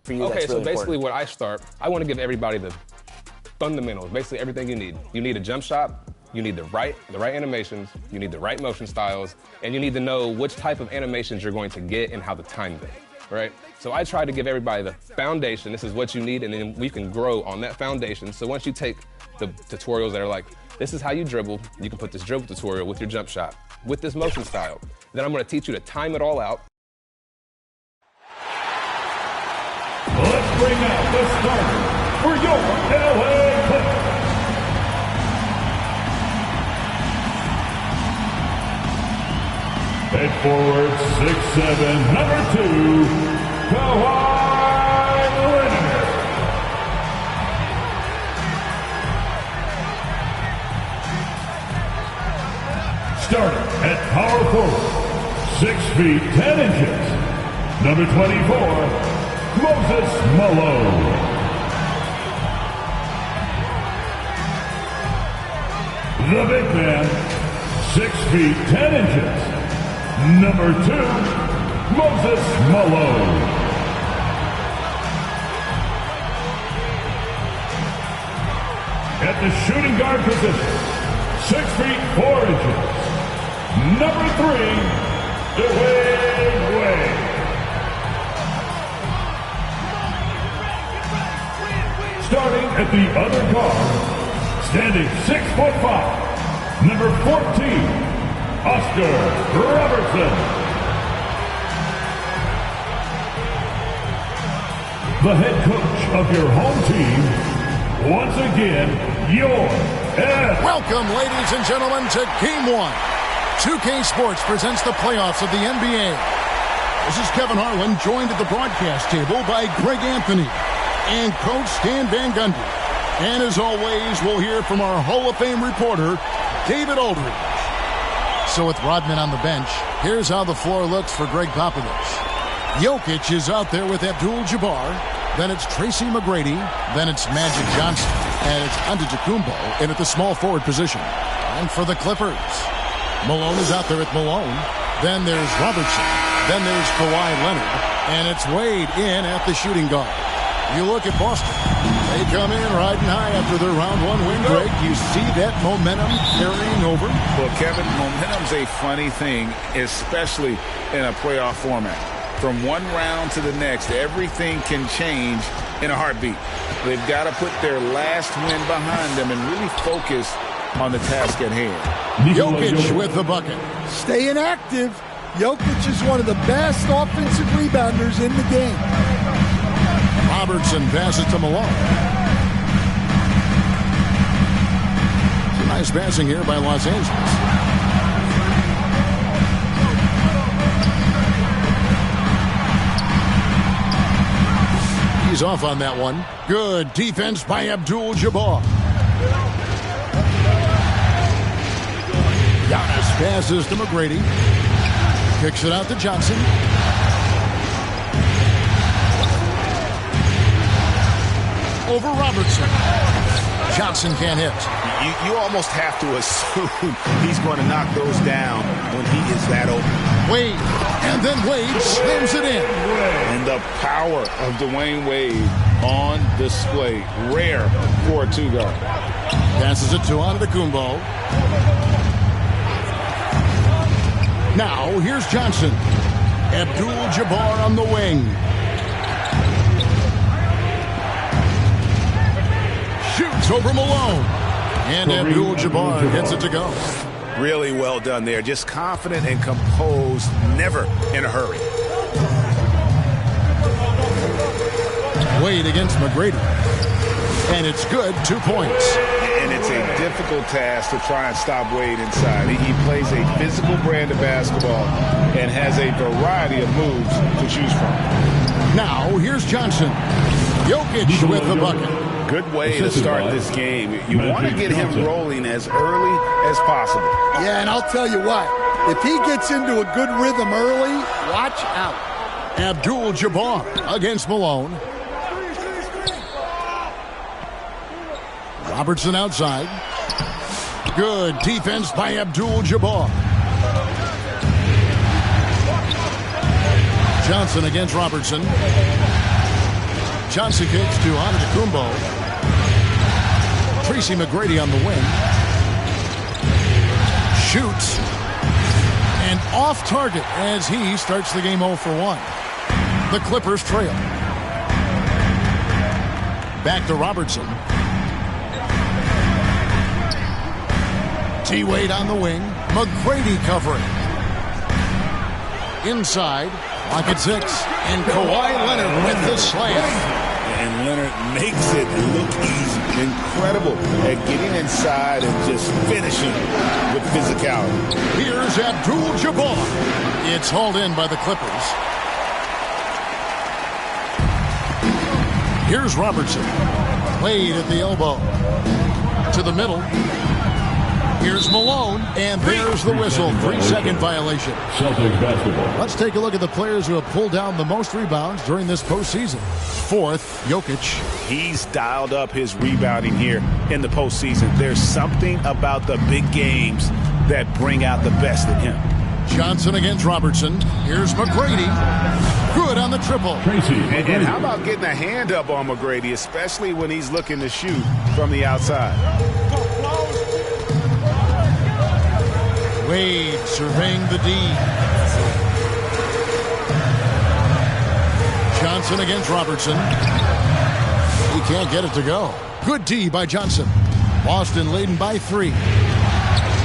For you, okay, that's really so basically important. I want to give everybody the fundamentals, basically everything you need. You need a jump shot, you need the right animations, you need the right motion styles, and you need to know which type of animations you're going to get and how to time them, right? So I try to give everybody the foundation, this is what you need, and then we can grow on that foundation. So once you take the tutorials that are like, this is how you dribble, you can put this dribble tutorial with your jump shot, with this motion style. Then I'm going to teach you to time it all out. Let's bring out the starter for your LA Clippers. Head forward, 6'7", number 2, Kawhi Leonard. Starting at power forward, 6 feet 10 inches, number 24, Moses Malone. The big man, 6 feet 10 inches, number 2, Moses Malone. At the shooting guard position, 6 feet 4 inches, number 3, Dwayne Wade. Starting at the other guard, standing 6'5", number 14, Oscar Robertson. The head coach of your home team, once again, your Ed. Welcome, ladies and gentlemen, to Game 1. 2K Sports presents the playoffs of the NBA. This is Kevin Harlan, joined at the broadcast table by Greg Anthony and Coach Stan Van Gundy. And as always, we'll hear from our Hall of Fame reporter, David Aldridge. So with Rodman on the bench, here's how the floor looks for Greg Popovich. Jokic is out there with Abdul-Jabbar. Then it's Tracy McGrady. Then it's Magic Johnson. And it's Antetokounmpo in at the small forward position. And for the Clippers, Malone is out there at Malone. Then there's Robertson. Then there's Kawhi Leonard. And it's Wade in at the shooting guard. You look at Boston. They come in riding high after their round 1 win, Greg. You see that momentum carrying over? Well, Kevin, momentum's a funny thing, especially in a playoff format. From one round to the next, everything can change in a heartbeat. They've got to put their last win behind them and really focus on the task at hand. Jokic with the bucket. Staying active. Jokic is one of the best offensive rebounders in the game. Robertson passes to Malone. Some nice passing here by Los Angeles. He's off on that one. Good defense by Abdul-Jabbar. Giannis passes to McGrady. Kicks it out to Johnson. Over Robertson. Johnson can't hit. You almost have to assume he's going to knock those down when he is that open. Wade. And then Wade slams it in. And the power of Dwayne Wade on display. Rare for a 2-guard. Passes it to Antetokounmpo. Now, here's Johnson. Abdul-Jabbar on the wing. Shoots over Malone. And Abdul-Jabbar gets it to go. Really well done there. Just confident and composed, never in a hurry. Wade against McGrady. And it's good, 2 points. And it's a difficult task to try and stop Wade inside. He plays a physical brand of basketball and has a variety of moves to choose from. Now, here's Johnson. Jokic with the bucket. Good way to start this game. You want to get him rolling as early as possible. Yeah, and I'll tell you what. If he gets into a good rhythm early, watch out. Abdul-Jabbar against Malone. Robertson outside. Good defense by Abdul-Jabbar. Johnson against Robertson. Johnson kicks to Antetokounmpo. Tracy McGrady on the wing. Shoots. And off target as he starts the game 0 for 1. The Clippers trail. Back to Robertson. T-Wade on the wing. McGrady covering. Inside. Lock at 6. And Kawhi Leonard with the slam. And Leonard makes it look easy. Incredible at getting inside and just finishing with physicality. Here's Abdul-Jabbar. It's hauled in by the Clippers. Here's Robertson. Wade at the elbow. To the middle. Here's Malone, and there's the whistle. 3-second violation. Celtics basketball. Let's take a look at the players who have pulled down the most rebounds during this postseason. Fourth, Jokic. He's dialed up his rebounding here in the postseason. There's something about the big games that bring out the best in him. Johnson against Robertson. Here's McGrady. Good on the triple. Tracy. And how about getting a hand up on McGrady, especially when he's looking to shoot from the outside? Wade surveying the D. Johnson against Robertson. He can't get it to go. Good D by Johnson. Boston leading by 3.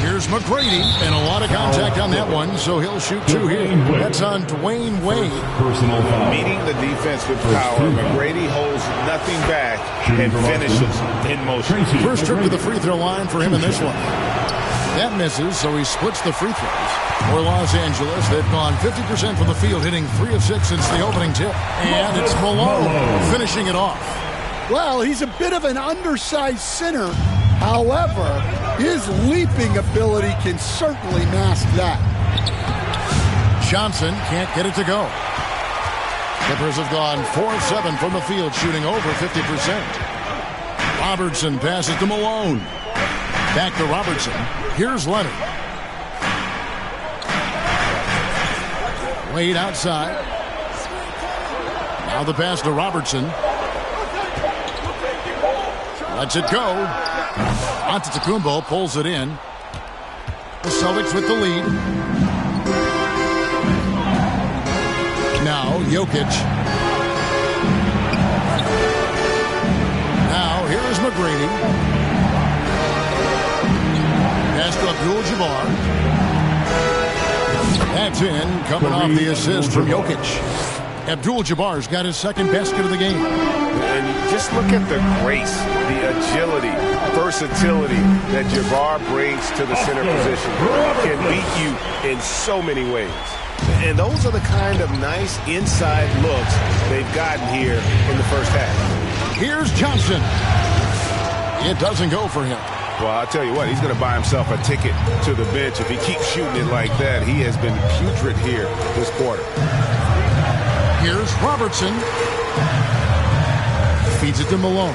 Here's McGrady, and a lot of contact on that one, so he'll shoot 2 here. That's on Dwayne Wade. Personal foul. Meeting the defense with power, McGrady holds nothing back and finishes in motion. First trip to the free throw line for him in this one. That misses, so he splits the free throws. For Los Angeles, they've gone 50% from the field, hitting 3 of 6 since the opening tip. And it's Malone finishing it off. Well, he's a bit of an undersized center. However, his leaping ability can certainly mask that. Johnson can't get it to go. Clippers have gone 4 of 7 from the field, shooting over 50%. Robertson passes to Malone. Back to Robertson. Here's Leonard. Wade outside. Now the pass to Robertson. Lets it go. Antetokounmpo pulls it in. The Celtics with the lead. Now Jokic. Now here is McGrady. Pass to Abdul-Jabbar. That's in, coming off the assist from Jokic. Abdul-Jabbar's got his second basket of the game. And just look at the grace, the agility, versatility that Jabbar brings to the center position. Can beat you in so many ways. And those are the kind of nice inside looks they've gotten here in the first half. Here's Johnson. It doesn't go for him. Well, I'll tell you what, he's going to buy himself a ticket to the bench. If he keeps shooting it like that, he has been putrid here this quarter. Here's Robertson. Feeds it to Malone.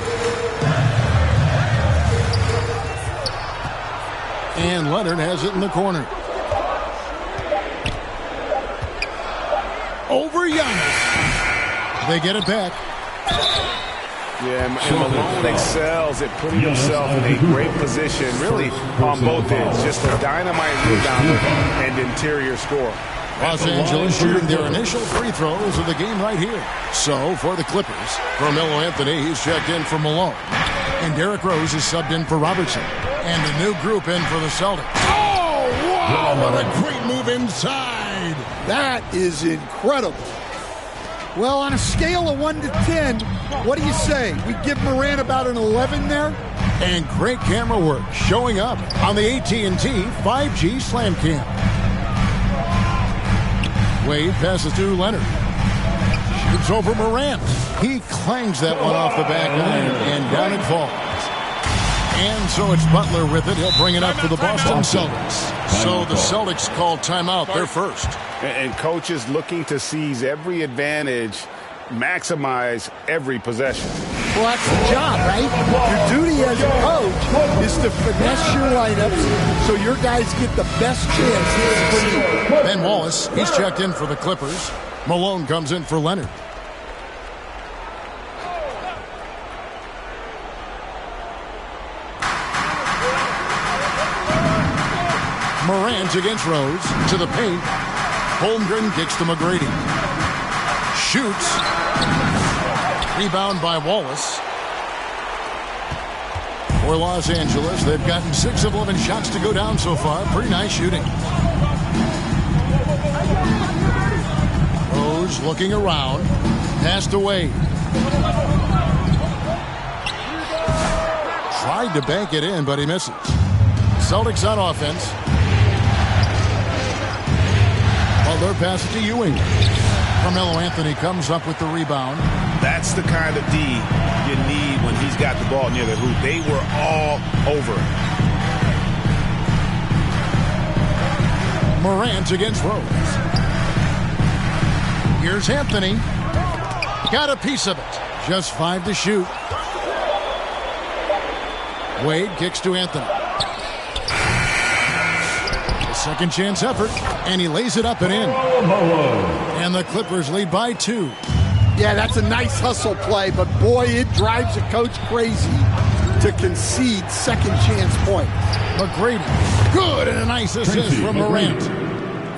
And Leonard has it in the corner. Over Giannis. They get it back. Yeah, and Malone excels at putting himself in a great position, really on both ends. Just a dynamite rebounder and interior scorer. Los Angeles shooting their initial free throws of the game right here. So, for the Clippers, Carmelo Anthony, he's checked in for Malone. And Derrick Rose is subbed in for Robertson. And a new group in for the Celtics. Oh, wow! What a great move inside! That is incredible. Well, on a scale of 1 to 10, what do you say? We give Morant about an 11 there? And great camera work showing up on the AT&T 5G Slam Cam. Wade passes to Leonard. Shoots over Morant. He clangs that one off the back iron, and down it falls. And so it's Butler with it. He'll bring it up for the Boston Celtics. So the Celtics call timeout. They're first. And coach is looking to seize every advantage, maximize every possession. Well, that's the job, right? Your duty as a coach is to finesse your lineups so your guys get the best chance to win. Ben Wallace, he's checked in for the Clippers. Malone comes in for Leonard. Morant against Rose. To the paint. Holmgren kicks to McGrady. Shoots. Rebound by Wallace. For Los Angeles, they've gotten 6 of 11 shots to go down so far. Pretty nice shooting. Rose looking around. Passed away. Tried to bank it in, but he misses. Celtics on offense. Butler passes to Ewing. Carmelo Anthony comes up with the rebound. That's the kind of D you need when he's got the ball near the hoop. They were all over it. Morant against Rose. Here's Anthony. Got a piece of it. Just 5 to shoot. Wade kicks to Anthony. A second chance effort, and he lays it up and in. And the Clippers lead by 2. Yeah, that's a nice hustle play, but boy, it drives a coach crazy to concede second chance point. McGrady, good, and a nice assist from Morant.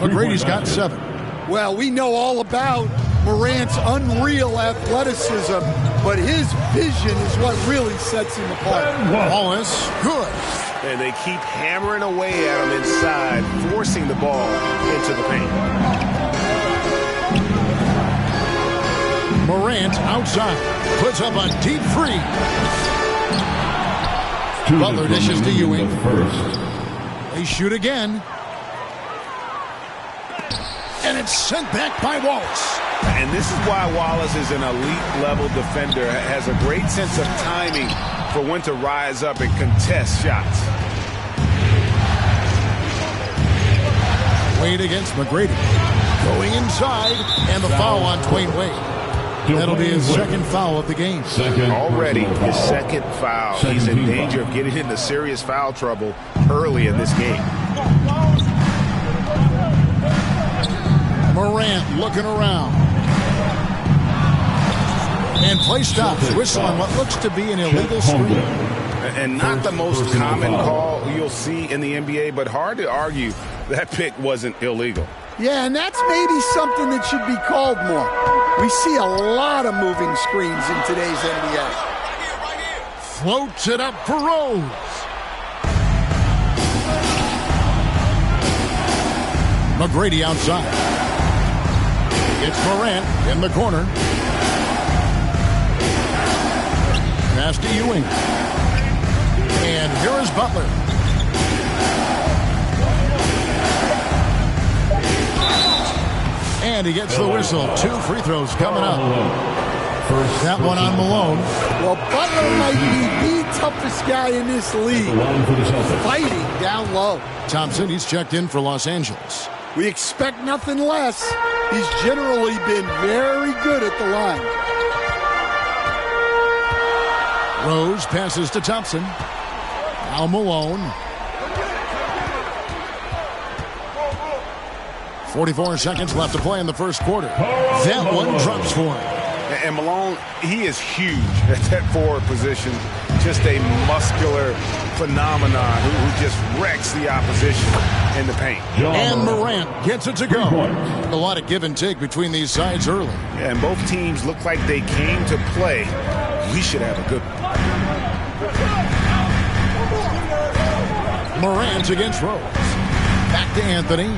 McGrady's got 7. Well, we know all about Morant's unreal athleticism, but his vision is what really sets him apart. Wallace, good. And they keep hammering away at him inside, forcing the ball into the paint. Morant outside, puts up a deep 3. Butler dishes to Ewing. They shoot again. And it's sent back by Wallace. And this is why Wallace is an elite-level defender, has a great sense of timing for when to rise up and contest shots. Wade against McGrady. Going inside, and the foul on Dwayne Wade. That'll be his second foul of the game. Already his second foul. He's in danger of getting into serious foul trouble early in this game. Morant looking around. And play stops. Whistle on what looks to be an illegal screen. And not the most common call you'll see in the NBA, but hard to argue that pick wasn't illegal. Yeah, and that's maybe something that should be called more. We see a lot of moving screens in today's NBA. Floats it up for Rose. McGrady outside. It's Morant in the corner. Pass to Ewing. And here is Butler. And he gets the whistle. 2 free throws coming up. That one on Malone. Well, Butler might be the toughest guy in this league. Fighting down low. Thompson, he's checked in for Los Angeles. We expect nothing less. He's generally been very good at the line. Rose passes to Thompson. Now Malone. 44 seconds left to play in the first quarter. That one drops for him. And Malone, he is huge at that forward position. Just a muscular phenomenon who just wrecks the opposition in the paint. And Morant gets it to go. A lot of give and take between these sides early. Yeah, and both teams look like they came to play. We should have a good one. Morant against Rose. Back to Anthony.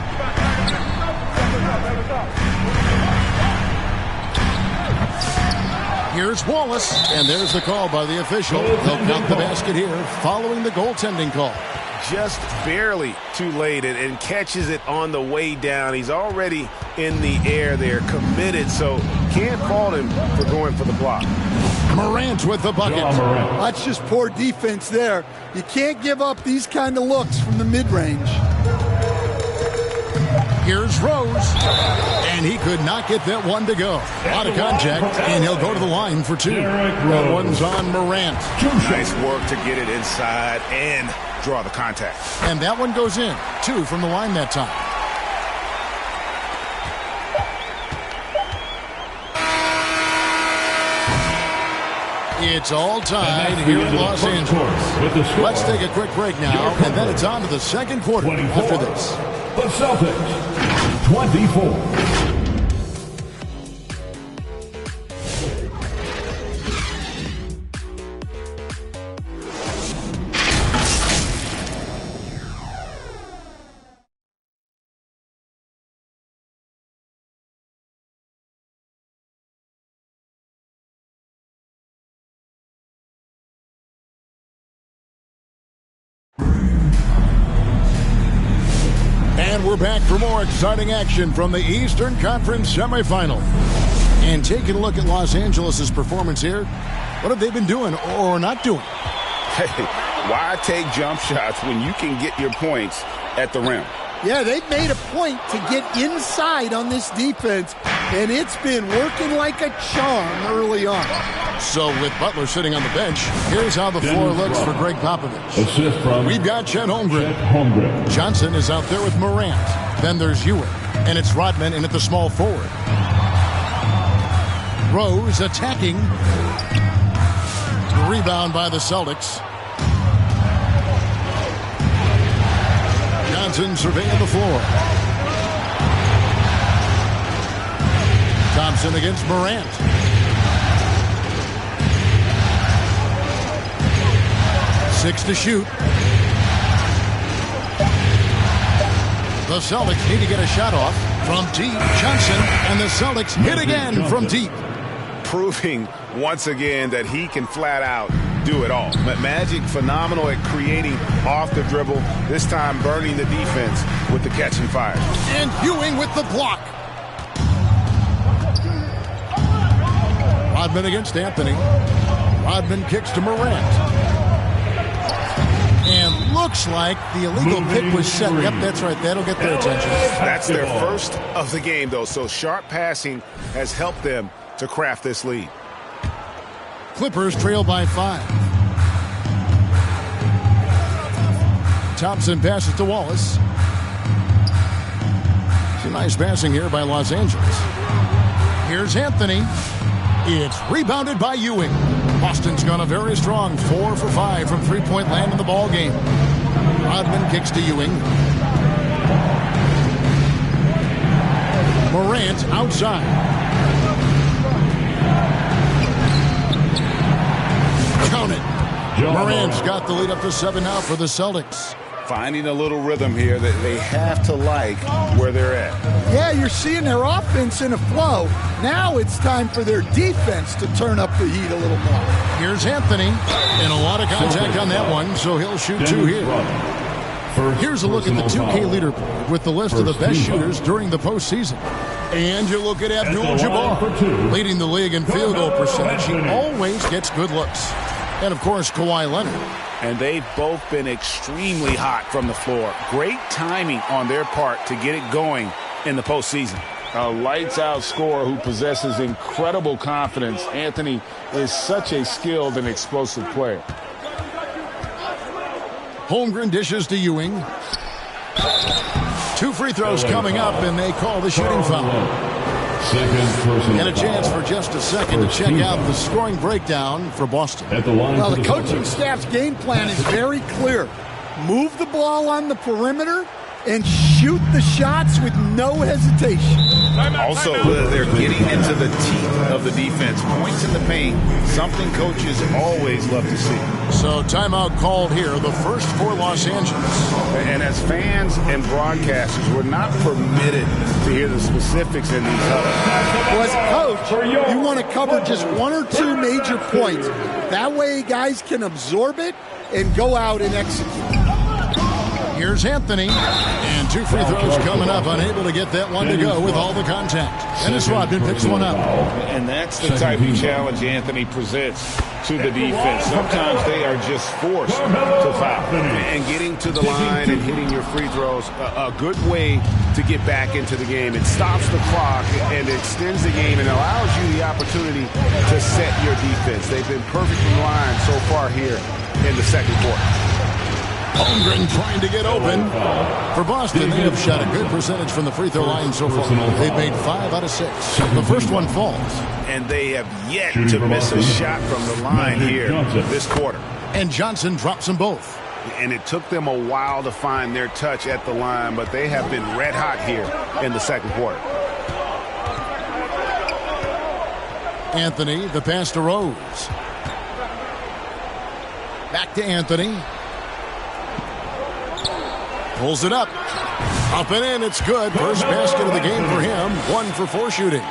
Here's Wallace, and there's the call by the official. They'll count the basket here following the goaltending call. Just barely too late and catches it on the way down. He's already in the air there, committed, so can't fault him for going for the block. Morant with the bucket. That's just poor defense there. You can't give up these kind of looks from the mid-range. Here's Rose. And he could not get that one to go. A lot of contact, and he'll go to the line for 2. That one's on Morant. Nice work to get it inside and draw the contact. And that one goes in. 2 from the line that time. It's all tied here in Los Angeles. Let's take a quick break now, and then it's on to the second quarter after this. The Celtics, 24. And we're back for more exciting action from the Eastern Conference semifinal. And taking a look at Los Angeles' performance here, what have they been doing or not doing? Hey, why take jump shots when you can get your points at the rim? Yeah, they've made a point to get inside on this defense, and it's been working like a charm early on. So with Butler sitting on the bench, here's how the floor looks for Greg Popovich. We've got Chet Holmgren. Johnson is out there with Morant. Then there's Ewing, and it's Rodman in at the small forward. Rose attacking. Rebound by the Celtics. Johnson surveying the floor. Thompson against Morant. Six to shoot. The Celtics need to get a shot off from deep. Johnson and the Celtics hit again from deep. Proving once again that he can flat out do it all. Magic phenomenal at creating off the dribble, this time burning the defense with the catch and fire. And Ewing with the block. Rodman against Anthony. Rodman kicks to Morant. And looks like the illegal pick was set. Yep, that's right. That'll get their attention. That's their first of the game, though, so sharp passing has helped them to craft this lead. Clippers trail by 5. Thompson passes to Wallace. Some nice passing here by Los Angeles. Here's Anthony. It's rebounded by Ewing. Boston's gone a very strong 4 for 5 from three-point land in the ball game. Rodman kicks to Ewing. Morant outside. Count it. Morant's got the lead up to 7 now for the Celtics. Finding a little rhythm here that they have to like where they're at. Yeah, you're seeing their offense in a flow. Now it's time for their defense to turn up the heat a little more. Here's Anthony. And a lot of contact on that one, so he'll shoot 2 here. Here's a look at the 2K leaderboard with the list of the best shooters during the postseason. And you look at Abdul-Jabbar, leading the league in field goal percentage. He always gets good looks. And, of course, Kawhi Leonard. And they've both been extremely hot from the floor. Great timing on their part to get it going in the postseason. A lights-out scorer who possesses incredible confidence. Anthony is such a skilled and explosive player. Holmgren dishes to Ewing. 2 free throws coming up, and they call the shooting foul. And a chance for just a second to check out the scoring breakdown for Boston. Well, the coaching staff's game plan is very clear. Move the ball on the perimeter and shoot the shots with no hesitation. Also, they're getting into the teeth of the defense. Points in the paint, something coaches always love to see. So timeout called here, the first for Los Angeles. And as fans and broadcasters, we're not permitted to hear the specifics in these huddles. Well, as a coach, you want to cover just 1 or 2 major points. That way guys can absorb it and go out and execute. Here's Anthony. And 2 free throws coming up. Unable to get that one to go with all the contact. Dennis Rodman picks one up. And that's the type of challenge Anthony presents to the defense. Sometimes they are just forced to foul. And getting to the line and hitting your free throws, a good way to get back into the game. It stops the clock and extends the game and allows you the opportunity to set your defense. They've been perfectly lined so far here in the second quarter. Holmgren trying to get open. For Boston, they have shot a good percentage from the free throw line so far. They've made 5 out of 6. The first one falls. And they have yet to miss a shot from the line here this quarter. And Johnson drops them both. And it took them a while to find their touch at the line, but they have been red hot here in the second quarter. Anthony, the pass to Rose. Back to Anthony. Pulls it up. Up and in, it's good. First basket of the game for him. 1 for 4 shooting.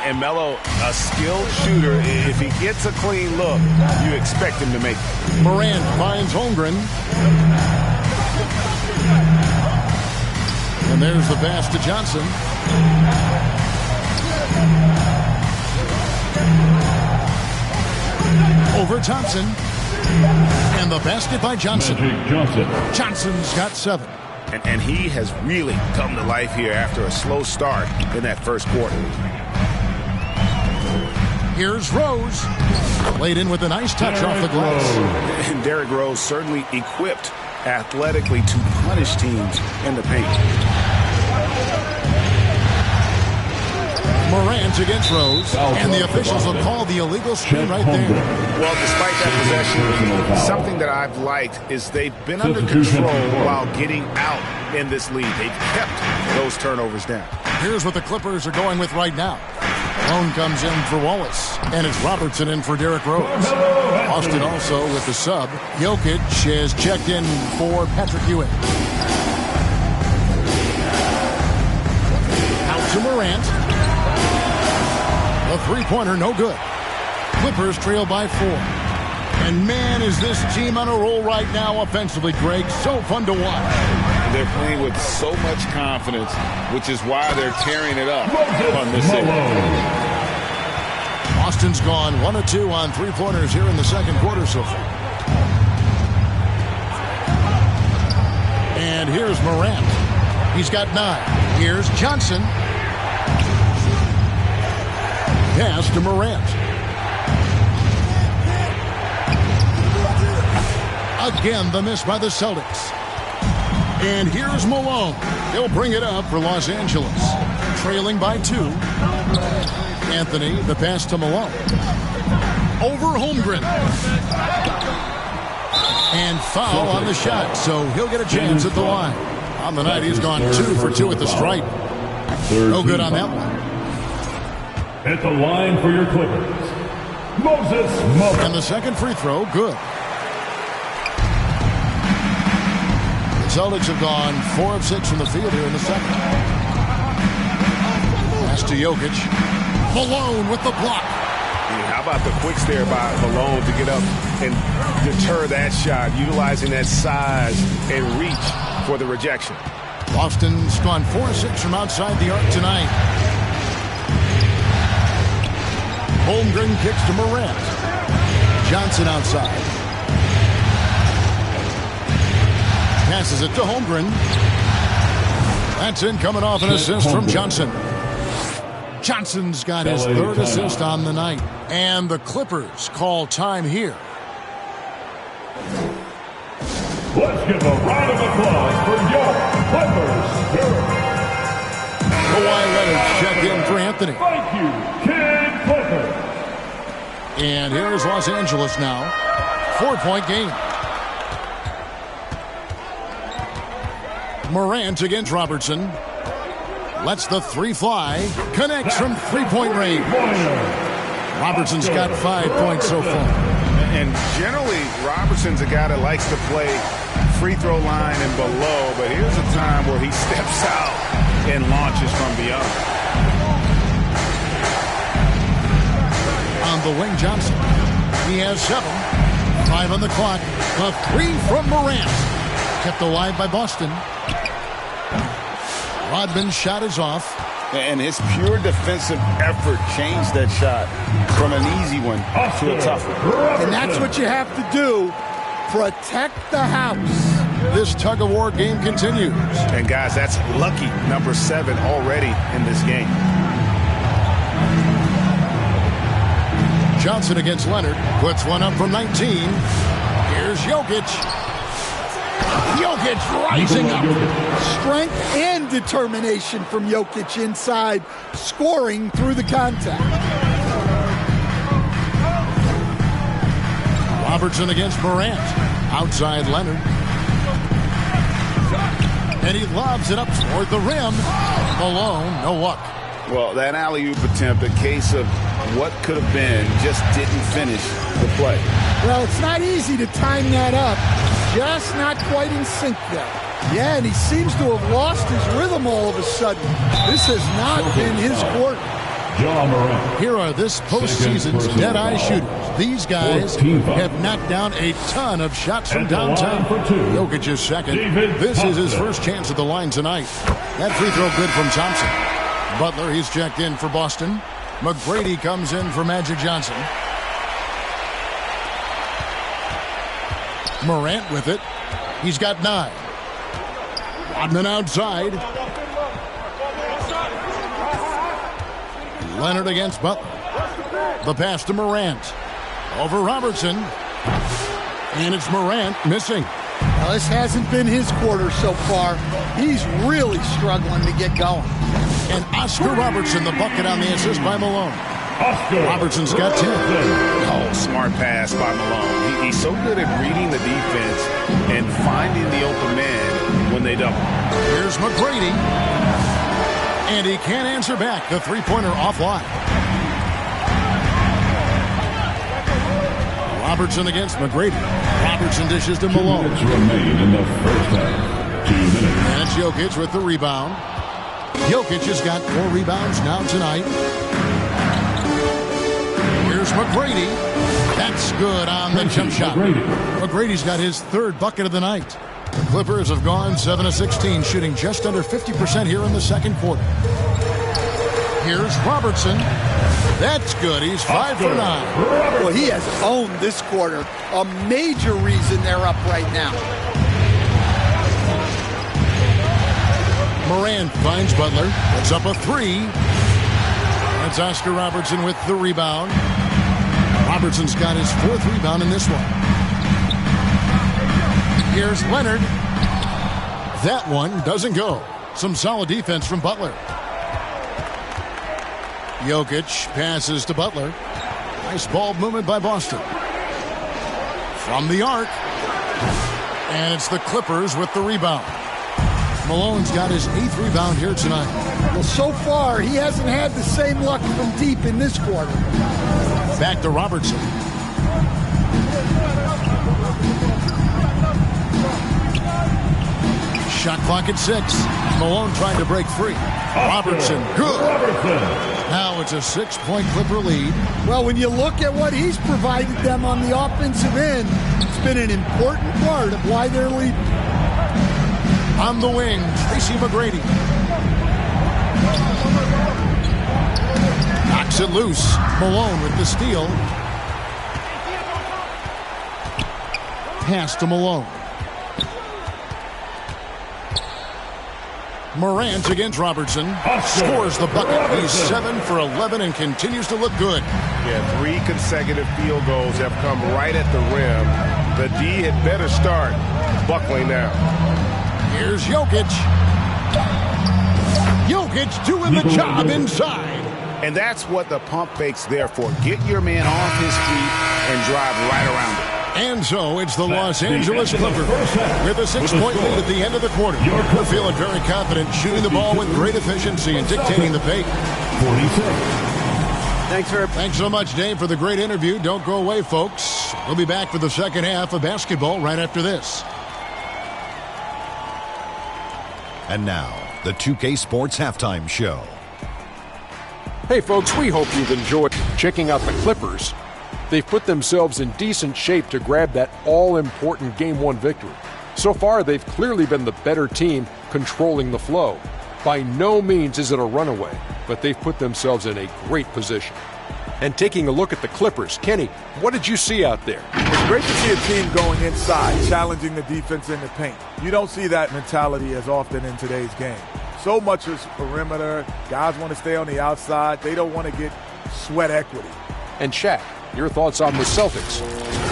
And Melo, a skilled shooter. If he gets a clean look, you expect him to make it. Morant finds Holmgren. And there's the pass to Johnson. Over Thompson. And the basket by Johnson. Johnson's got 7. And he has really come to life here after a slow start in that first quarter. Here's Rose. Laid in with a nice touch off the glass. And Derrick Rose certainly equipped athletically to punish teams in the paint. Morant against Rose. And the officials will call the illegal screen right there. Well, despite that possession, something that I've liked is they've been under control while getting out in this lead. They've kept those turnovers down. Here's what the Clippers are going with right now. Lone comes in for Wallace. And it's Robertson in for Derrick Rose. Austin also with the sub. Jokic has checked in for Patrick Ewing. Out to Morant. A three-pointer, no good. Clippers trail by 4. And man, is this team on a roll right now offensively, Greg. So fun to watch. They're playing with so much confidence, which is why they're tearing it up on this series. Austin's gone 1 of 2 on three-pointers here in the second quarter so far. And here's Morant. He's got 9. Here's Johnson. Pass to Morant. Again, the miss by the Celtics. And here's Malone. He'll bring it up for Los Angeles. Trailing by 2. Anthony, the pass to Malone. Over Holmgren. And foul on the shot, so he'll get a chance at the line. On the night, he's gone 2 for 2 at the stripe. No good on that one. At the line for your Clippers, Moses Malone. And the second free throw, good. The Celtics have gone 4 of 6 from the field here in the second. Pass to Jokic. Malone with the block. How about the quicks there by Malone to get up and deter that shot, utilizing that size and reach for the rejection. Boston's gone 4 of 6 from outside the arc tonight. Holmgren kicks to Morant. Johnson outside. Passes it to Holmgren. That's in, coming off an assist from Johnson. Johnson's got his 3rd assist on the night. And the Clippers call time here. Let's give a round of applause for your Clippers. Kawhi Leonard check in for Anthony. Thank you, Kid Clippers. And here's Los Angeles now. 4-point game. Morant against Robertson. Lets the 3 fly. Connects from 3-point range. Robertson's got 5 points so far. And generally, Robertson's a guy that likes to play free throw line and below, but here's a time where he steps out and launches from beyond. On the wing, Johnson. He has 7. 5 on the clock. A 3 from Morant. Kept alive by Boston. Rodman's shot is off. And his pure defensive effort changed that shot from an easy one to a tough one. And that's what you have to do. Protect the house. This tug-of-war game continues. And guys, that's lucky number 7 already in this game. Johnson against Leonard. Puts one up from 19. Here's Jokic. Jokic rising up. Strength and determination from Jokic inside, scoring through the contact. Robertson against Morant. Outside Leonard. And he lobs it up toward the rim. Malone, no luck. Well, that alley-oop attempt, a case of what could have been, just didn't finish the play. Well, it's not easy to time that up. Just not quite in sync there. Yeah, and he seems to have lost his rhythm all of a sudden. This has not been his quarter. Here are this postseason's dead-eye shooters. These guys have knocked down a ton of shots from downtown. Jokic is second. This is his first chance at the line tonight. That free throw good from Thompson. Butler, he's checked in for Boston. McGrady comes in for Magic Johnson. Morant with it. He's got 9. Rodman outside. Leonard against Butler. The pass to Morant. Over Robertson. And it's Morant missing. Well, this hasn't been his quarter so far. He's really struggling to get going. And Oscar Robertson, the bucket on the assist by Malone. Robertson's got 10. Oh, smart pass by Malone. He's so good at reading the defense and finding the open man when they double. Here's McGrady. And he can't answer back. The three-pointer offline. Robertson against McGrady. Robertson dishes to Malone. 2 minutes remain in the first half. 2 minutes. And it's Jokic with the rebound. Jokic has got 4 rebounds now tonight. Here's McGrady. That's good on the jump shot. McGrady's got his 3rd bucket of the night. The Clippers have gone 7 of 16, shooting just under 50% here in the second quarter. Here's Robertson. That's good. He's 5 for 9. Well, he has owned this quarter. A major reason they're up right now. Morant finds Butler. Puts up a 3. That's Oscar Robertson with the rebound. Robertson's got his 4th rebound in this one. Here's Leonard. That one doesn't go. Some solid defense from Butler. Jokic passes to Butler. Nice ball movement by Boston. From the arc. And it's the Clippers with the rebound. Malone's got his 8th rebound here tonight. Well, so far, he hasn't had the same luck from deep in this quarter. Back to Robertson. Shot clock at 6. Malone trying to break free. Robertson, good. Now it's a 6-point Clipper lead. Well, when you look at what he's provided them on the offensive end, it's been an important part of why they're leading. On the wing, Tracy McGrady. Knocks it loose. Malone with the steal. Pass to Malone. Morant against Robertson. Scores the bucket. He's 7 for 11 and continues to look good. Yeah, 3 consecutive field goals have come right at the rim. The D had better start buckling now. Here's Jokic. Jokic doing the job inside. And that's what the pump fake's there for. Get your man off his feet and drive right around it. And so it's the Los Angeles Clippers with a 6-point lead at the end of the quarter. They're feeling very confident, shooting the ball with great efficiency and dictating the pace. 46. Thanks so much, Dave, for the great interview. Don't go away, folks. We'll be back for the second half of basketball right after this. And now, the 2K Sports Halftime Show. Hey folks, we hope you've enjoyed checking out the Clippers. They've put themselves in decent shape to grab that all-important Game 1 victory. So far, they've clearly been the better team controlling the flow. By no means is it a runaway, but they've put themselves in a great position. And taking a look at the Clippers, Kenny, what did you see out there? It's great to see a team going inside, challenging the defense in the paint. You don't see that mentality as often in today's game. So much is perimeter. Guys want to stay on the outside. They don't want to get sweat equity. And Shaq, your thoughts on the Celtics?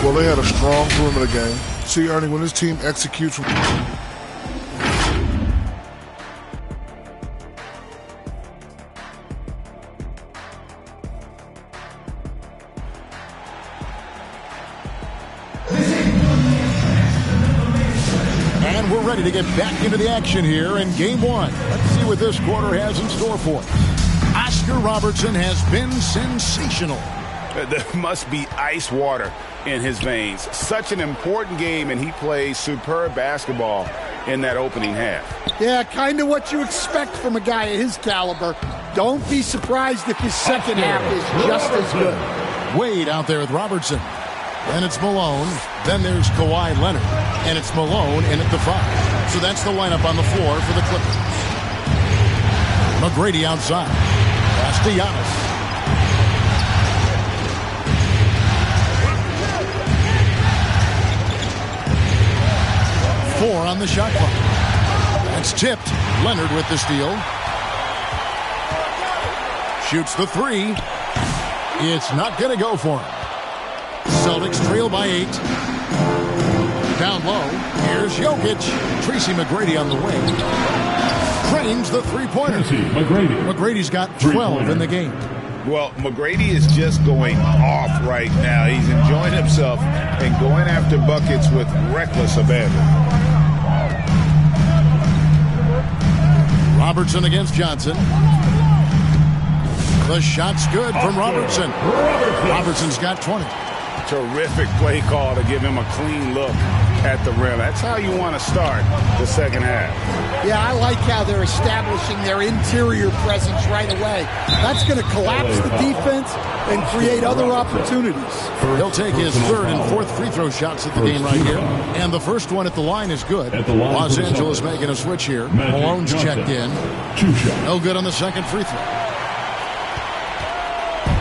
Well, they had a strong perimeter game. See, Ernie, when this team executes from... And we're ready to get back into the action here in Game 1. Let's see what this quarter has in store for us. Oscar Robertson has been sensational. There must be ice water in his veins. Such an important game, and he plays superb basketball in that opening half. Yeah, kind of what you expect from a guy of his caliber. Don't be surprised if his second half is just as good. Wade out there with Robertson. Then it's Malone. Then there's Kawhi Leonard. And it's Malone in at the 5. So that's the lineup on the floor for the Clippers. McGrady outside. Pass to Giannis. Four on the shot clock. That's tipped. Leonard with the steal. Shoots the 3. It's not going to go for him. Celtics trail by 8. Down low. Here's Jokic. Tracy McGrady on the wing. Trains the three-pointer. McGrady's got 12 in the game. Well, McGrady is just going off right now. He's enjoying himself and going after buckets with reckless abandon. Robertson against Johnson. The shot's good from Robertson. Robertson's got 20. Terrific play call to give him a clean look at the rim. That's how you want to start the second half. Yeah, I like how they're establishing their interior presence right away. That's going to collapse the defense and create other opportunities. He'll take his third and fourth free throw shots at the game right here. And the first one at the line is good. Los Angeles making a switch here. Malone's checked in. No good on the second free throw.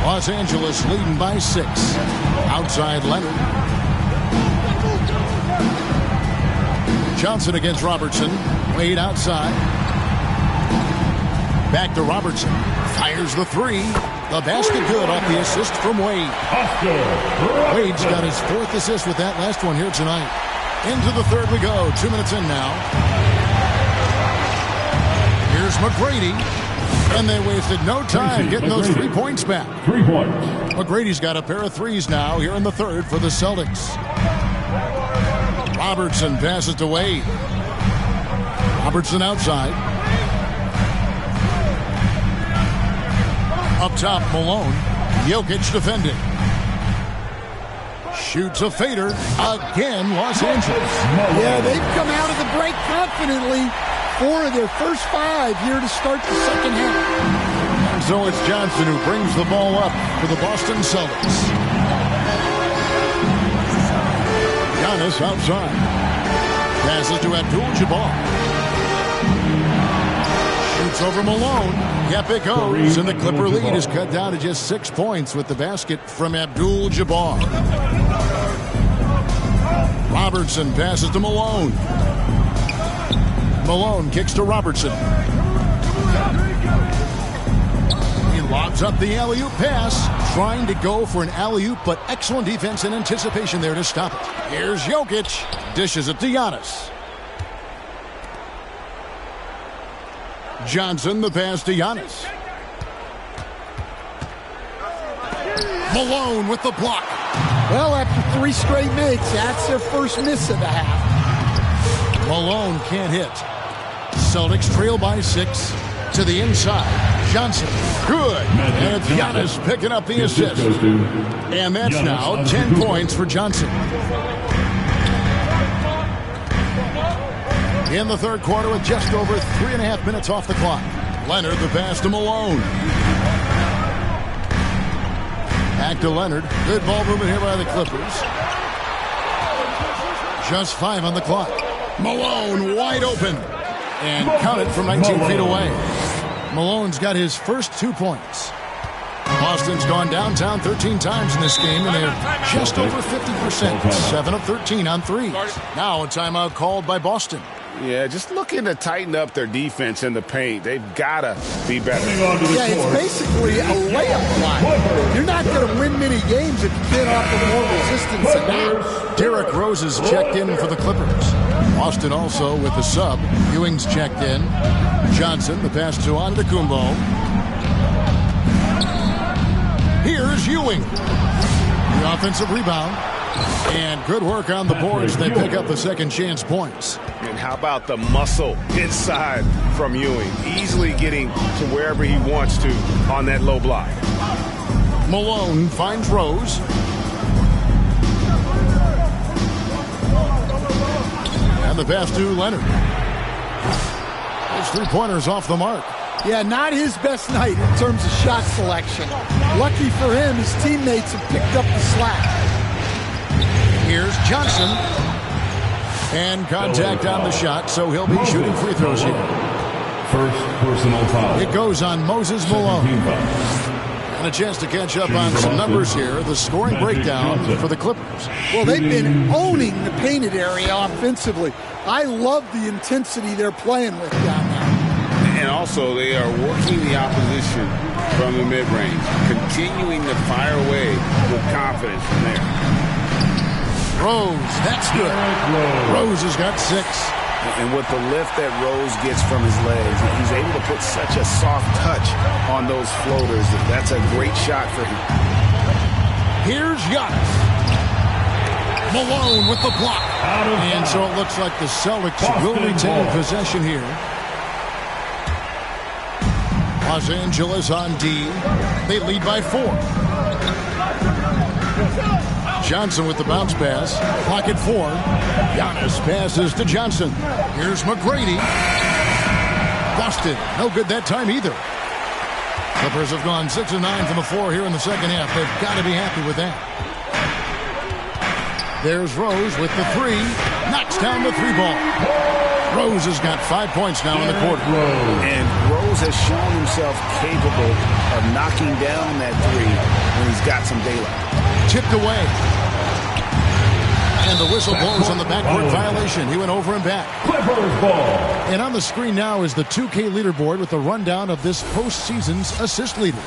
Los Angeles leading by 6. Outside Leonard. Johnson against Robertson. Wade outside. Back to Robertson. Fires the 3. The basket good off the assist from Wade. Wade's got his 4th assist with that last one here tonight. Into the third we go. 2 minutes in now. Here's McGrady. And they wasted no time getting those 3 points back. 3 points. McGrady's got a pair of threes now here in the third for the Celtics. Robertson passes to Wade. Robertson outside. Up top, Malone. Jokic defending. Shoots a fader. Again, Los Angeles. Yeah, they've come out of the break confidently. 4 of their first 5 here to start the second half. And so it's Johnson who brings the ball up for the Boston Celtics. Giannis outside. Passes to Abdul-Jabbar. Shoots over Malone. Yep, it goes. And the Clipper lead is cut down to just 6 points with the basket from Abdul-Jabbar. Robertson passes to Malone. Malone kicks to Robertson. He lobs up the alley-oop pass, trying to go for an alley-oop, but excellent defense and anticipation there to stop it. Here's Jokic. Dishes it to Giannis. Johnson, the pass to Giannis. Malone with the block. Well, after 3 straight makes, that's their first miss of the half. Malone can't hit. Celtics trail by 6 to the inside. Johnson, good. And it's Giannis picking up the assist. And that's now 10 points for Johnson. In the third quarter with just over 3.5 minutes off the clock. Leonard the pass to Malone. Back to Leonard. Good ball movement here by the Clippers. Just 5 on the clock. Malone wide open. And counted from 19 feet away. Malone's got his first 2 points. Boston's gone downtown 13 times in this game, and they're just over 50%. 7 of 13 on threes. Now a timeout called by Boston. Yeah, just looking to tighten up their defense in the paint. They've got to be better. Yeah, it's basically a layup block. You're not going to win many games if you can't offer more resistance than that. Derrick Rose is checked in for the Clippers. Boston also with the sub. Ewing's checked in. Johnson, the pass to Antetokounmpo. Here's Ewing. The offensive rebound. And good work on the boards. They pick up the second chance points. And how about the muscle inside from Ewing? Easily getting to wherever he wants to on that low block. Malone finds Rose. And the pass to Leonard. His three-pointers off the mark. Yeah, not his best night in terms of shot selection. Lucky for him, his teammates have picked up the slack. Here's Johnson. And contact on the shot, so he'll be shooting free throws here. First personal foul. It goes on Moses Malone. And a chance to catch up on some numbers here. The scoring breakdown for the Clippers. Well, they've been owning the painted area offensively. I love the intensity they're playing with down there. And also, they are working the opposition from the mid-range, continuing to fire away with confidence from there. Rose, that's good. Rose has got 6. And with the lift that Rose gets from his legs, he's able to put such a soft touch on those floaters. That's a great shot for him. Here's Giannis. Malone with the block. And so it looks like the Celtics will retain possession here. Los Angeles on D. They lead by 4. Johnson with the bounce pass. Clock at 4. Giannis passes to Johnson. Here's McGrady. Busted. No good that time either. Clippers have gone 6 of 9 from the floor here in the second half. They've got to be happy with that. There's Rose with the 3. Knocks down the 3 ball. Rose has got 5 points now in the quarter. And Rose has shown himself capable of knocking down that 3 when he's got some daylight. Tipped away. And the whistle blows on the backcourt violation. He went over and back. Clippers ball. And on the screen now is the 2K leaderboard with a rundown of this postseason's assist leaders.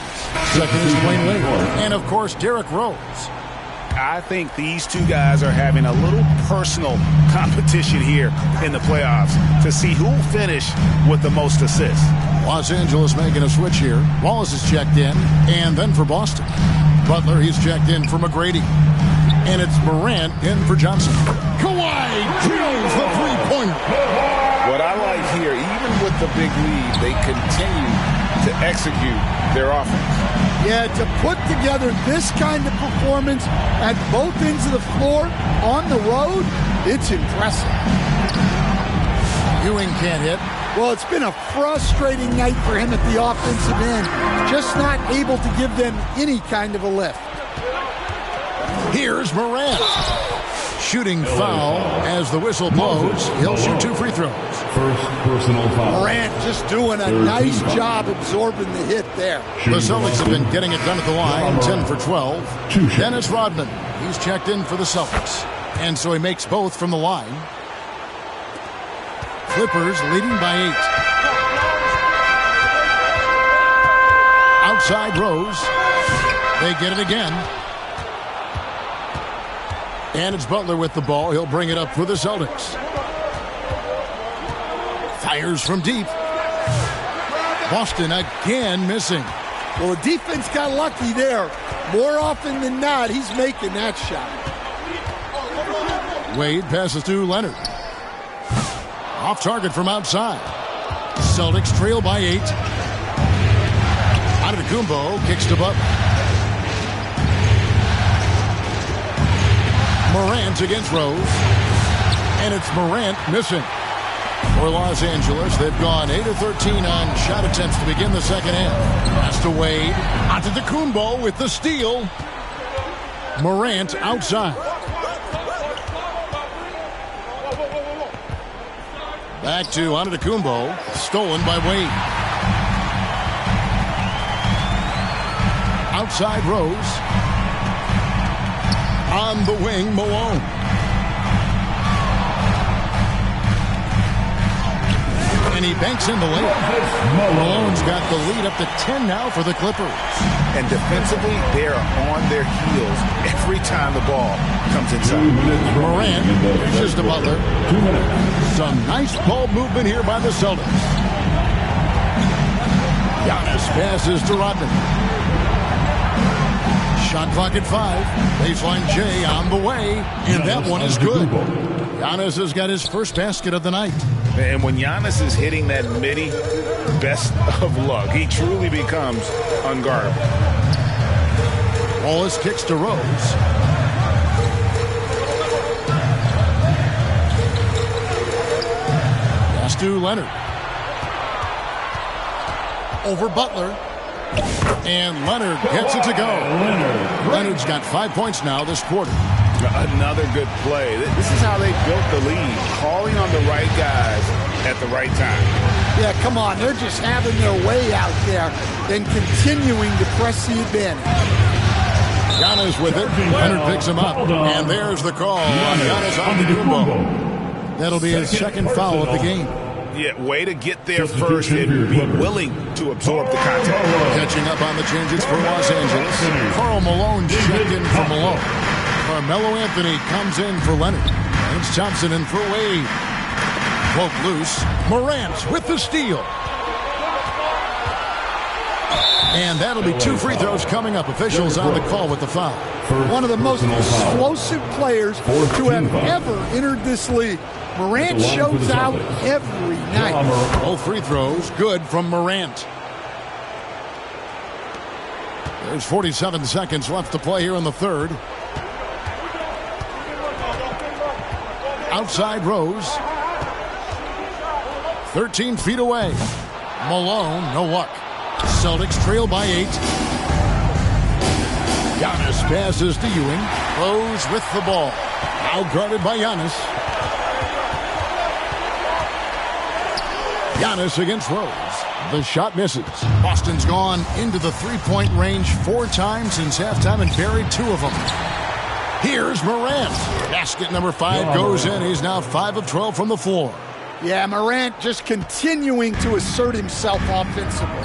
Second is Dwayne Wade. And, of course, Derrick Rose. I think these two guys are having a little personal competition here in the playoffs to see who will finish with the most assists. Los Angeles making a switch here. Wallace is checked in, and then for Boston. Butler, he's checked in for McGrady. And it's Morant in for Johnson. Kawhi drills the three-pointer. What I like here, even with the big lead, they continue to execute their offense. Yeah, to put together this kind of performance at both ends of the floor on the road, it's impressive. Ewing can't hit. Well, it's been a frustrating night for him at the offensive end. Just not able to give them any kind of a lift. Here's Morant. Shooting foul as the whistle blows. He'll shoot 2 free throws. First personal foul. Morant just doing a nice job absorbing the hit there. The Celtics have been getting it done at the line, 10 for 12. Dennis Rodman, he's checked in for the Celtics. And so he makes both from the line. Clippers leading by 8. Outside Rose. They get it again. And it's Butler with the ball. He'll bring it up for the Celtics. Fires from deep. Boston again missing. Well, the defense got lucky there. More often than not, he's making that shot. Wade passes to Leonard. Off target from outside. Celtics trail by 8. Antetokounmpo kicks to Butler. Morant against Rose. And it's Morant missing. For Los Angeles, they've gone 8 of 13 on shot attempts to begin the second half. Pass to Wade. Antetokounmpo with the steal. Morant outside. Back to Antetokounmpo. Stolen by Wade. Outside Rose. On the wing, Malone. And he banks in the layup. Malone's got the lead up to 10 now for the Clippers. And defensively, they are on their heels every time the ball comes inside. Morant pitches to Butler. 2 minutes. Some nice ball movement here by the Celtics. Giannis passes to Rodman. Shot clock at 5. Baseline J on the way. And that one is good. Giannis has got his first basket of the night. And when Giannis is hitting that midi, best of luck. He truly becomes unguardable. Wallace kicks to Rose. Pass to Leonard. Over Butler. And Leonard gets it to go. Leonard's got 5 points now this quarter. Another good play. This is how they built the lead. Calling on the right guys at the right time. Yeah, come on. They're just having their way out there and continuing to press the advantage. Giannis with it. Leonard picks him up. And there's the call on Giannis Antetokounmpo. That'll be his second foul of the game. Yeah, way to get there first and be willing to absorb the contact. Catching up on the changes for Los Angeles. Karl Malone checked in for Malone. Carmelo Anthony comes in for Leonard. It's Thompson in for Wade. Poke loose. Morant with the steal. And that'll be 2 free throws coming up. Officials on the call with the foul. One of the most explosive players to have ever entered this league. Morant shows out every night. Both free throws good from Morant. There's 47 seconds left to play here in the third. Outside Rose. 13 feet away. Malone, no luck. Celtics trail by 8. Giannis passes to Ewing. Rose with the ball. Now guarded by Giannis. Giannis against Rose. The shot misses. Boston's gone into the three-point range 4 times since halftime and buried 2 of them. Here's Morant. Basket number 5 goes in. He's now 5 of 12 from the floor. Yeah, Morant just continuing to assert himself offensively.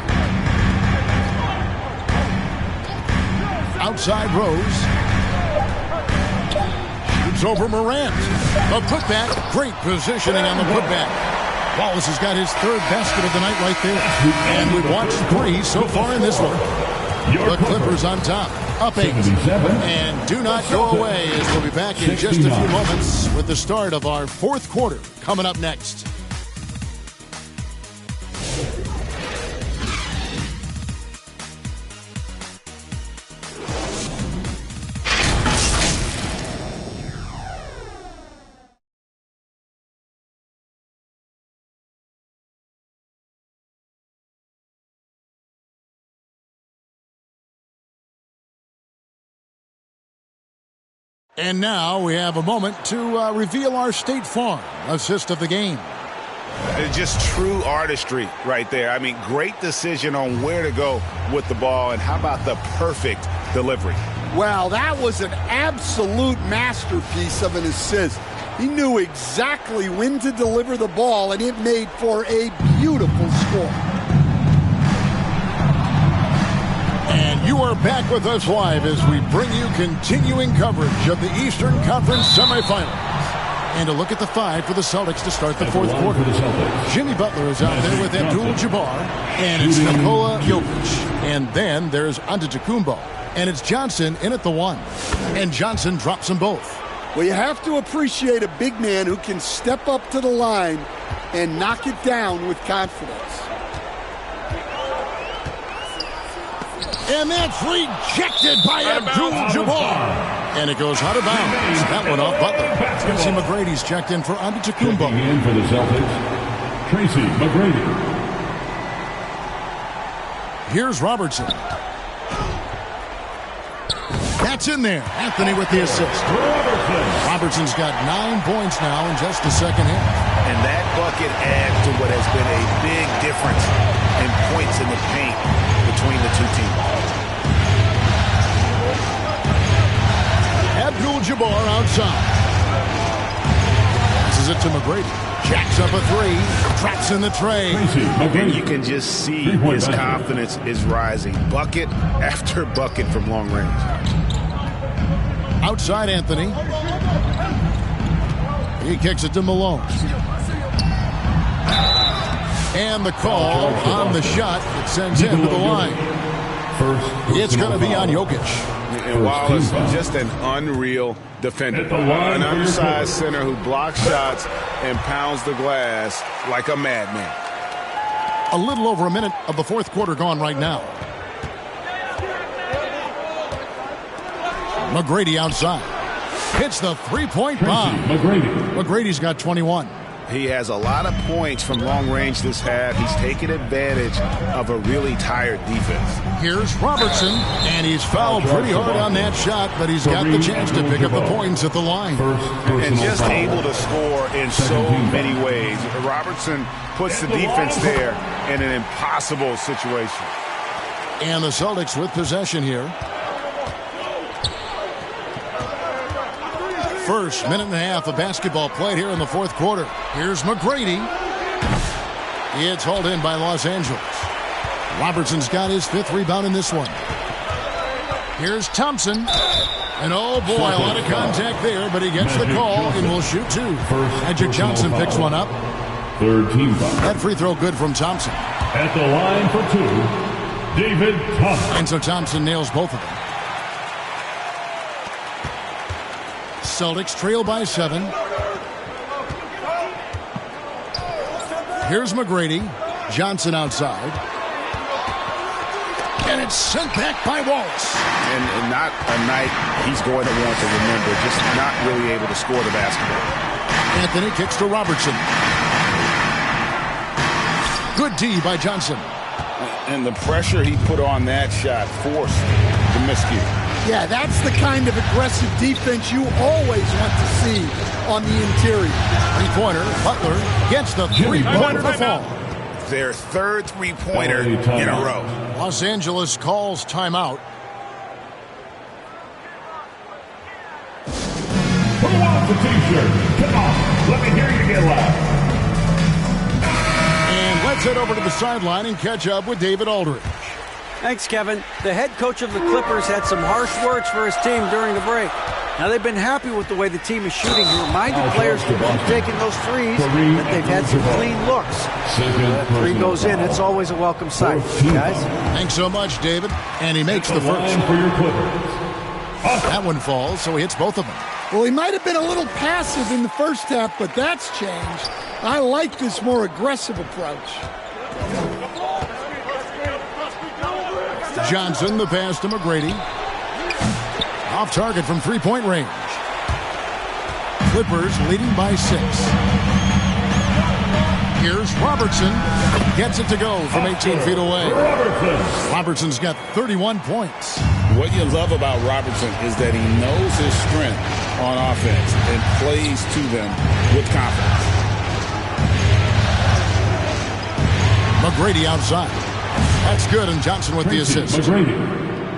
Outside Rose. Shoots over Morant. The putback. Great positioning on the putback. Wallace has got his 3rd basket of the night right there. And we've watched 3 so far in this one. The Clippers on top. Up 8. And do not go away as we'll be back in just a few moments with the start of our 4th quarter coming up next. And now we have a moment to reveal our State Farm assist of the game. Just true artistry right there. I mean, great decision on where to go with the ball, and how about the perfect delivery? Well, that was an absolute masterpiece of an assist. He knew exactly when to deliver the ball, and it made for a beautiful score. And you are back with us live as we bring you continuing coverage of the Eastern Conference semifinals. And a look at the 5 for the Celtics to start the 4th quarter. Jimmy Butler is out there with Abdul-Jabbar, and it's Nikola Jokic. And then there's Antetokounmpo, and it's Johnson in at the 1. And Johnson drops them both. Well, you have to appreciate a big man who can step up to the line and knock it down with confidence. And that's rejected by Abdul-Jabbar. And it goes out of bounds. That one off Butler. Tracy McGrady's checked in for Antetokounmpo. Checking in for the Celtics, Tracy McGrady. Here's Robertson. That's in there. Anthony with the assist. Robertson's got 9 points now in just the second half. And that bucket adds to what has been a big difference in points in the paint between the two teams. Abdul-Jabbar outside. Passes it to McGrady. Jacks up a three. Traps in the tray. And you can just see his confidence is rising. Bucket after bucket from long range. Outside Anthony. He kicks it to Malone. And the call on the shot that sends him to the line. It's going to be on Jokic. And Wallace, just an unreal defender. An undersized center who blocks shots and pounds the glass like a madman. A little over a minute of the fourth quarter gone right now. McGrady outside. Hits the three-point bomb. McGrady's got 21. He has a lot of points from long range this half. He's taken advantage of a really tired defense. Here's Robertson, and he's fouled pretty hard on that shot, but he's got the chance to pick up the points at the line. And just able to score in so many ways. Robertson puts the defense there in an impossible situation. And the Celtics with possession here. First minute and a half of basketball played here in the fourth quarter. Here's McGrady. It's hauled in by Los Angeles. Robertson's got his fifth rebound in this one. Here's Thompson. And oh boy, a lot of contact there, but he gets the call and will shoot two. Magic Johnson picks one up. Third team foul. That free throw good from Thompson. At the line for two, David Thompson. And so Thompson nails both of them. Celtics trail by 7. Here's McGrady. Johnson outside. And it's sent back by Wallace. And not a night he's going to want to remember. Just not really able to score the basketball. Anthony kicks to Robertson. Good D by Johnson. And the pressure he put on that shot forced the miscue. Yeah, that's the kind of aggressive defense you always want to see on the interior. Three-pointer, Butler gets the three-pointer to fall. Their third three-pointer in a row. Los Angeles calls timeout. Who wants a t-shirt? Come on, let me hear you get loud. And let's head over to the sideline and catch up with David Aldridge. Thanks, Kevin. The head coach of the Clippers had some harsh words for his team during the break. Now, they've been happy with the way the team is shooting. He reminded players to keep taking those threes, that they've had some clean looks. That three goes in, it's always a welcome sight. Guys? Thanks so much, David. And he makes the first. For your Clippers. That one falls, so he hits both of them. Well, he might have been a little passive in the first half, but that's changed. I like this more aggressive approach. Johnson, the pass to McGrady. Off target from three-point range. Clippers leading by 6. Here's Robertson. Gets it to go from 18 feet away. Robertson's got 31 points. What you love about Robertson is that he knows his strength on offense and plays to them with confidence. McGrady outside. That's good, and Johnson with the assist.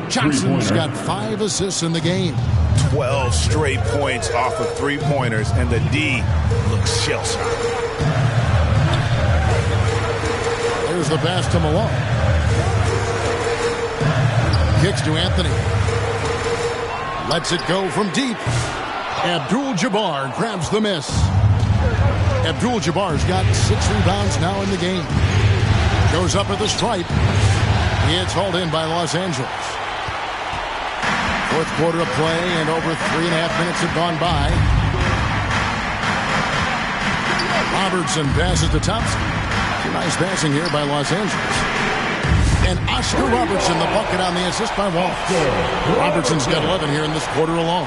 Johnson's got 5 assists in the game. 12 straight points off of three-pointers, and the D looks shell-shocked. There's the pass to Malone. Kicks to Anthony. Lets it go from deep. Abdul-Jabbar grabs the miss. Abdul-Jabbar's got 6 rebounds now in the game. Goes up at the stripe. It's hauled in by Los Angeles. Fourth quarter of play, and over 3.5 minutes have gone by. Robertson passes to Thompson. Nice passing here by Los Angeles. And Oscar Robertson, the bucket on the assist by Wallace. Robertson's got 11 here in this quarter alone.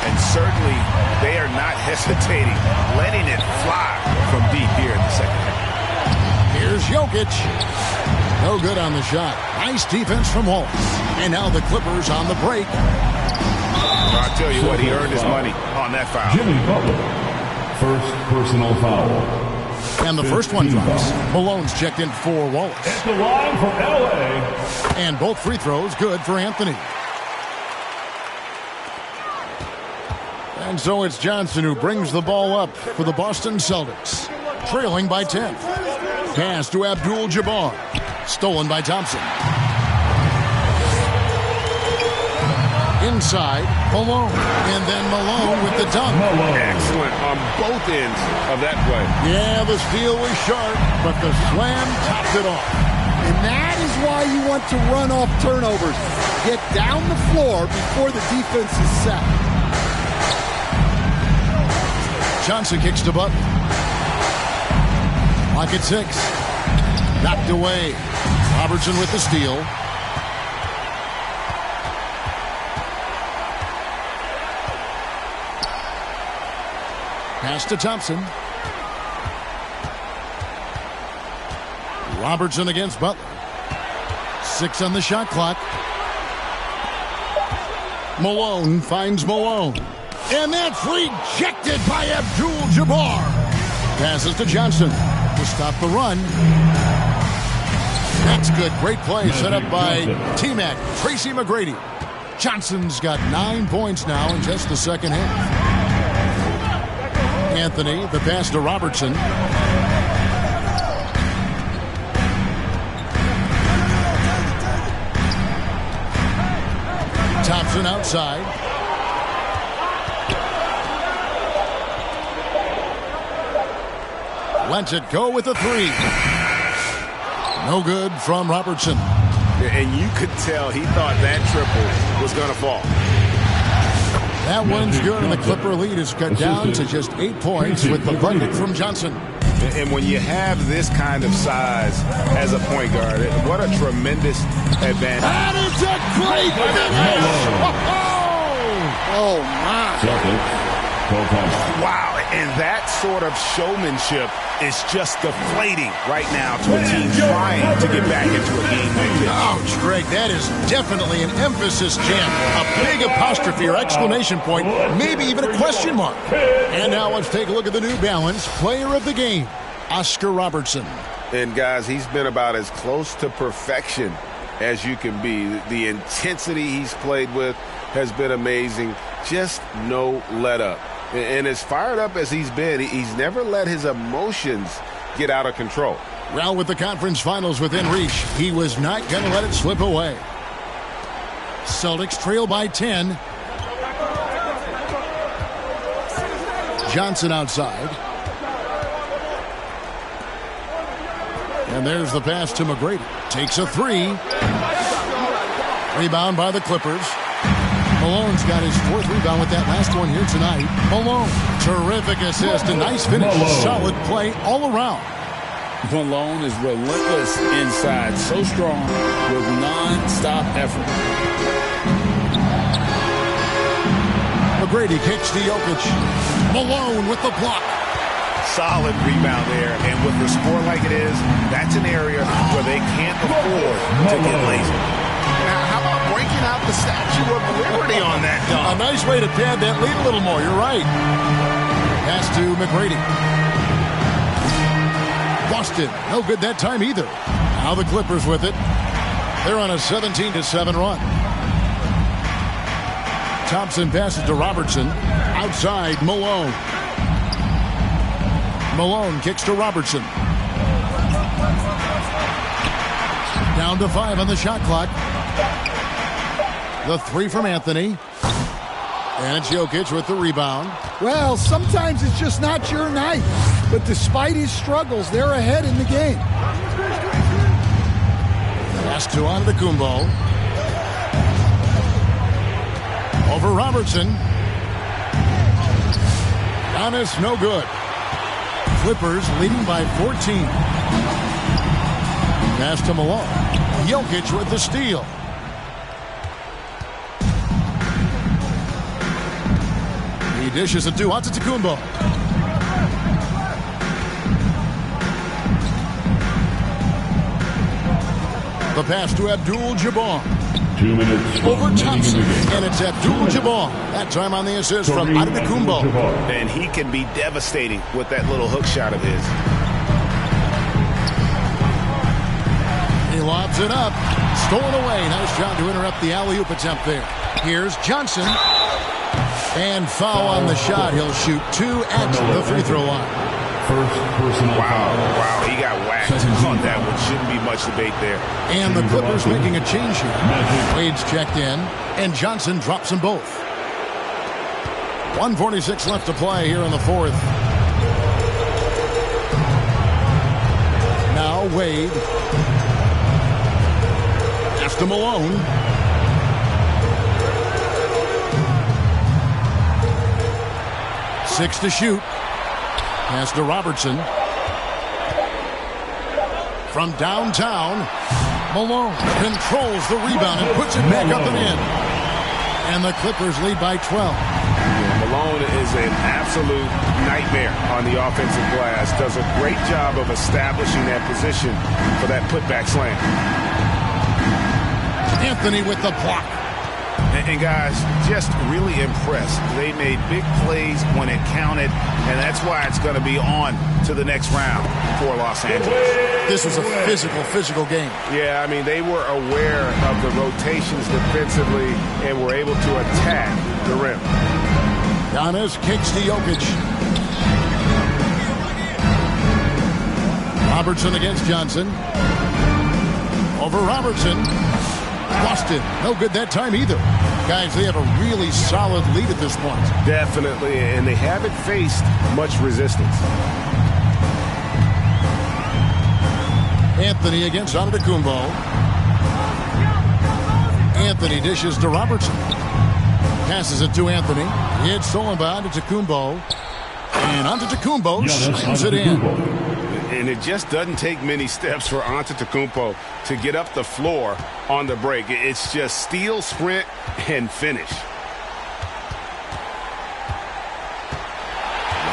And certainly, they are not hesitating, letting it fly from deep here in the second half. Here's Jokic. No good on the shot. Nice defense from Wallace. And now the Clippers on the break. I'll tell you what, he earned his money on that foul. Jimmy Butler, first personal foul. And the first one drops. Malone's checked in for Wallace. At the line for LA. And both free throws good for Anthony. And so it's Johnson who brings the ball up for the Boston Celtics. Trailing by 10. Pass to Abdul-Jabbar. Stolen by Thompson. Inside, Malone. And then Malone with the dunk. Excellent on both ends of that play. Yeah, the steal was sharp, but the slam topped it off. And that is why you want to run off turnovers. Get down the floor before the defense is set. Johnson kicks to Butler. Clock at 6. Knocked away. Robertson with the steal. Pass to Thompson. Robertson against Butler. 6 on the shot clock. Malone finds Malone. And that's rejected by Abdul-Jabbar. Passes to Johnson to stop the run. That's good. Great play set up by T-Mac, Tracy McGrady. Johnson's got 9 points now in just the second half. Anthony, the pass to Robertson. Thompson outside. Lets it go with a 3. No good from Robertson. And you could tell he thought that triple was going to fall. That one's good, and the Clipper lead is cut down to just 8 points with the bucket from Johnson. And when you have this kind of size as a point guard, what a tremendous advantage. That is a great finish! Oh, my. Wow, and that sort of showmanship is just deflating right now to a team trying to get back into a game like this. Ouch, Greg, that is definitely an emphasis jam. A big apostrophe or exclamation point, maybe even a question mark. And now let's take a look at the New Balance player of the game, Oscar Robertson. And guys, he's been about as close to perfection as you can be. The intensity he's played with has been amazing. Just no let up. And as fired up as he's been, he's never let his emotions get out of control. Well, with the conference finals within reach, he was not going to let it slip away. Celtics trail by 10. Johnson outside. And there's the pass to McGrady. Takes a 3. Rebound by the Clippers. Malone's got his 4th rebound with that last one here tonight. Malone, terrific assist, a nice finish, solid play all around. Malone is relentless inside, so strong with non-stop effort. McGrady kicks to Jokic. Malone with the block. Solid rebound there, and with the score like it is, that's an area where they can't afford to get lazy. Now, how about breaking out the Statue of Liberty on that dunk? A nice way to pad that lead a little more. You're right. Pass to McGrady. Boston, no good that time either. Now the Clippers with it. They're on a 17-7 run. Thompson passes to Robertson. Outside, Malone. Malone kicks to Robertson. Down to 5 on the shot clock. The 3 from Anthony. And it's Jokic with the rebound. Well, sometimes it's just not your night. But despite his struggles, they're ahead in the game. Pass to Antetokounmpo. Over Robertson. Giannis, no good. Clippers leading by 14. Pass to Malone. Jokic with the steal. He dishes it to Antetokounmpo. The pass to Abdul-Jabbar. 2 minutes. Over Thompson. And it's Abdul-Jabbar. That time on the assist from Antetokounmpo. And he can be devastating with that little hook shot of his. lobs it up. Stolen away. Nice job to interrupt the alley-oop attempt there. Here's Johnson. And foul on the shot. He'll shoot 2 at the free throw line. First personal wow, he got whacked on that one. Shouldn't be much debate there. And the Clippers making a change here. Wade's checked in, and Johnson drops them both. 1:46 left to play here in the fourth. Now Wade. Pass to Malone. Six to shoot. Pass to Robertson. From downtown, Malone controls the rebound and puts it back up and in. And the Clippers lead by 12. Malone is an absolute nightmare on the offensive glass. Does a great job of establishing that position for that putback slam. Anthony with the block. And guys, just really impressed. They made big plays when it counted, and that's why it's going to be on to the next round for Los Angeles. This was a physical game. Yeah, I mean, they were aware of the rotations defensively and were able to attack the rim. Giannis kicks to Jokic. Robertson against Johnson. Over Robertson. Lost it. No good that time either. Guys, they have a really solid lead at this point. Definitely, and they haven't faced much resistance. Anthony against Antetokounmpo. Anthony dishes to Robertson. Passes it to Anthony. It's stolen by Antetokounmpo. And Antetokounmpo slams it in. And it just doesn't take many steps for Antetokounmpo to get up the floor on the break. It's just steal, sprint, and finish.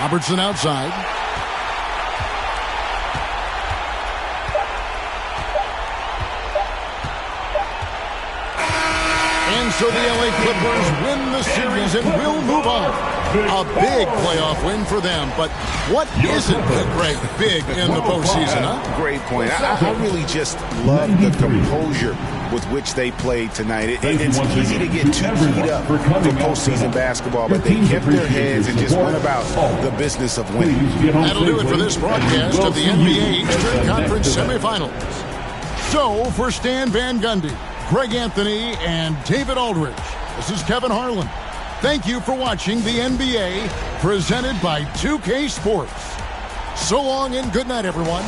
Robertson outside. And so the LA Clippers win the series and will move on. A big playoff win for them, but what isn't Greg big in the postseason, huh? Great point. I really just love the composure with which they played tonight. It's easy to get too keyed up for postseason basketball, but they kept their heads and just went about the business of winning. That'll do it for this broadcast of the NBA Eastern Conference semifinals. So, for Stan Van Gundy, Greg Anthony, and David Aldridge, this is Kevin Harlan. Thank you for watching the NBA presented by 2K Sports. So long and good night, everyone.